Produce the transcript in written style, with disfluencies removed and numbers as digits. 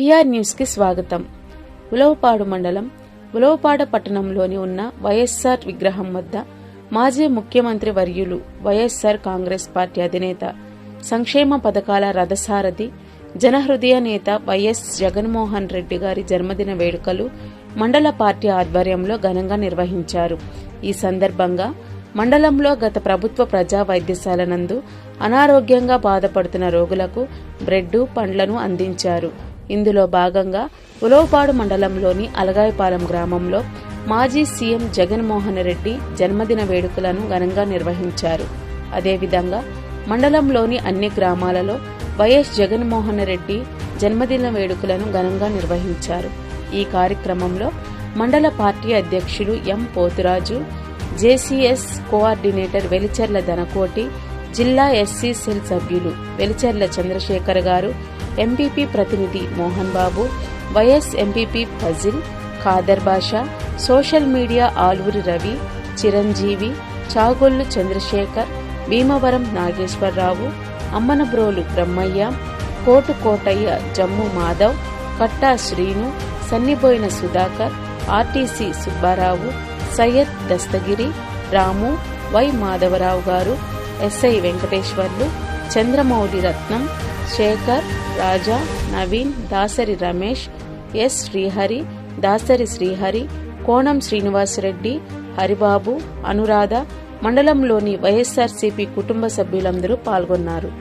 TR న్యూస్కి స్వాగతం. ఉలవపాడు మండలం ఉలవపాడ పట్టణంలోని ఉన్న వైఎస్ఆర్ విగ్రహం వద్ద మాజీ ముఖ్యమంత్రి వర్యులు వైఎస్ఆర్ కాంగ్రెస్ పార్టీ అధినేత, సంక్షేమ పథకాల రథసారథి, జనహృదయ నేత వైఎస్ జగన్మోహన్ రెడ్డి గారి జన్మదిన వేడుకలు మండల పార్టీ ఆధ్వర్యంలో ఘనంగా నిర్వహించారు. ఈ సందర్భంగా మండలంలో గత ప్రభుత్వ ప్రజా వైద్యశాల నందు అనారోగ్యంగా బాధపడుతున్న రోగులకు బ్రెడ్, పండ్లను అందించారు. ఇందులో భాగంగా ఉలవపాడు మండలంలోని అలగాయపాలెం గ్రామంలో మాజీ సీఎం జగన్మోహన్ రెడ్డి జన్మదిన వేడుకలను ఘనంగా నిర్వహించారు. అదేవిధంగా మండలంలోని అన్ని గ్రామాలలో వైఎస్ జగన్మోహన్ రెడ్డి జన్మదిన వేడుకలను ఘనంగా నిర్వహించారు. ఈ కార్యక్రమంలో మండల పార్టీ అధ్యక్షులు M Poturaju, JCS coordinator Velicherla Dhanakoti, జిల్లా ఎస్సీ సెల్ సభ్యులు వెలిచెర్ల చంద్రశేఖర్ గారు, ఎంపీపీ ప్రతినిధి Mohan Babu, vice MPP Fazil, Khader Basha, social media Aluri Ravi, Chiranjeevi, Chagollu Chandrasekhar, Bhimavaram Nageswararao, Ammanabrolu Brahmaiah, Kotu Kotaiah, Jammu Madhav, Katta Srinu, Sanniboina Sudhakar, RTC Subbarao, Syed Dastagiri, Ramu, Y Madhavarao garu, SI Venkateswarlu, Chandramouli Ratnam, Sekhar, Raja, Naveen, Dasari Ramesh, S Srihari, Dasari Srihari, Konam Srinivasareddy, Haribabu, Anuradha, మండలంలోని వైఎస్ఆర్సీపీ కుటుంబ సభ్యులందరూ పాల్గొన్నారు.